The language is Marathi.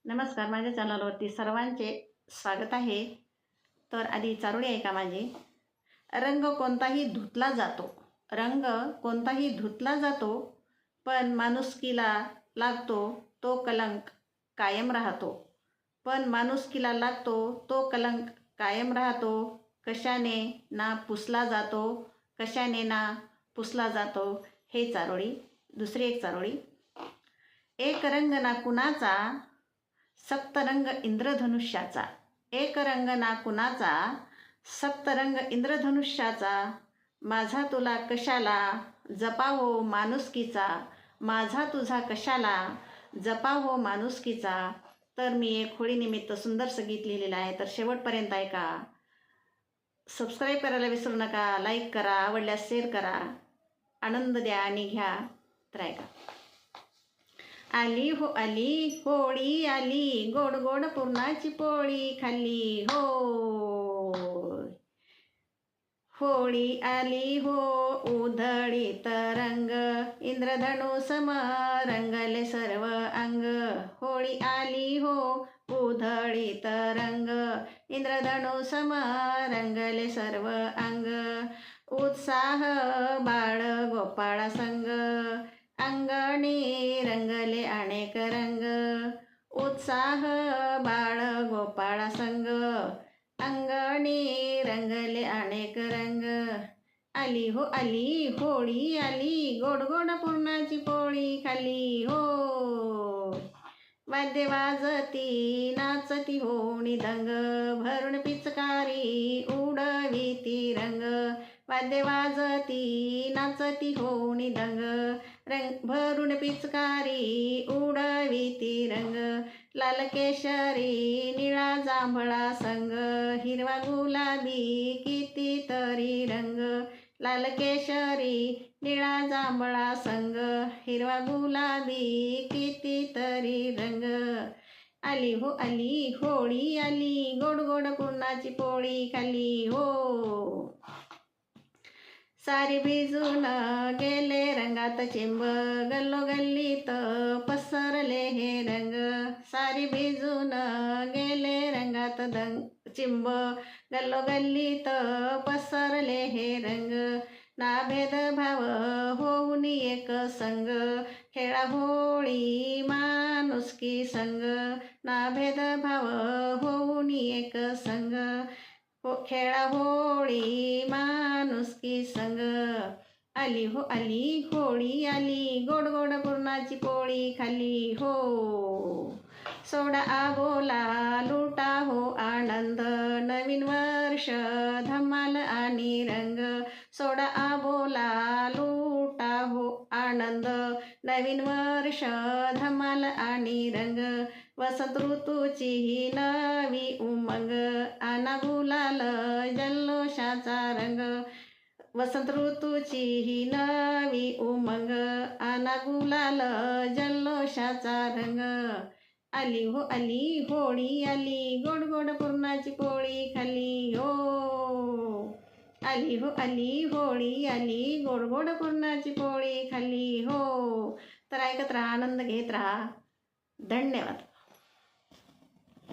नमस्कार, माझ्या चॅनलवरती सर्वांचे स्वागत आहे. तर आधी चारोळी आहे का माझी. रंग कोणताही धुतला जातो, रंग कोणताही धुतला जातो, पण माणुसकीला लागतो तो कलंक कायम राहतो. पण माणुसकीला लागतो तो कलंक कायम राहतो. कशाने ना पुसला जातो, कशाने ना पुसला जातो. हे चारोळी. दुसरी एक चारोळी. एक रंग ना कुणाचा, सप्तरंग इंद्रधनुष्याचा. एक रंग ना कुणाचा, सप्तरंग इंद्रधनुष्याचा. माझा तुला कशाला जपावो माणुसकीचा, माझा तुझा कशाला जपावो माणुसकीचा. तर मी एक होळीनिमित्त सुंदरसं गीत लिहिलेलं आहे, तर शेवटपर्यंत ऐका. सबस्क्राईब करायला विसरू नका, लाईक करा, आवडल्यास शेअर करा, आनंद द्या आणि घ्या. तर ऐका. आली हो आली होळी आली, गोड गोड पुरणाची पोळी खाल्ली हो. होळी आली हो, उधळीत रंग इंद्रधनुसम रंगले सर्व अंग. होळी आली हो, उधळीत रंग इंद्रधनुसम रंगले सर्व अंग. उत्साह बाळ गोपाळा संग, अंगणी रंगले अनेक रंग. उत्साह बाळ गोपाळा संग, अंगणी रंगले अनेक रंग. आली हो आली होळी आली, गोड गोड पुरणाची पोळी खाल्ली हो. वाद्य वाजती नाचती होणी दंग, भरून पिचकारी उडविती रंग. वाद्य वाजती नाचती होणी दंग, भरून पिचकारी उडविती रंग. लाल केशरी निळा जांभळा संग, हिरवा गुलाबी कितीतरी रंग. लाल केशरी निळा जांभळा संग, हिरवा गुलाबी कितीतरी रंग. आली हो आली होळी आली, गोड गोड पुरणाची पोळी खाल्ली हो. सारी भिजून गेले रंगात चिंब, गल्लोगल्लीत पसरले हे रंग. सारी भिजून गेले रंगात चिंब, गल्लोगल्लीत पसरले हे रंग. ना भेदभाव होऊन एक संग, खेळा होळी माणुसकी संग. ना भेदभाव होऊन एक संग, खेळा होळी माणुसकी संग. आली हो आली होळी आली, गोड गोड पुरणाची पोळी खाल्ली हो. सोडा आबोला लुटा हो आनंद, नवीन वर्ष धमाल आणि रंग. सोडा आबोला लुटा हो आनंद, नवीन वर्ष धमाल आणि रंग. वसंत ऋतूची ही नवी उमंग, आना गुलाल जल्लोषाचा रंग. वसंत ऋतूची ही नवी उमंग, आना गुलाल जल्लोषाचा रंग. आली हो आली होळी आली, गोड गोड पुरणाची पोळी खाल्ली हो. आली हो आली होळी आली, गोड गोड पुरणाची पोळी खाल्ली हो. तर ऐकत राहा, आनंद घेत राहा. धन्यवाद.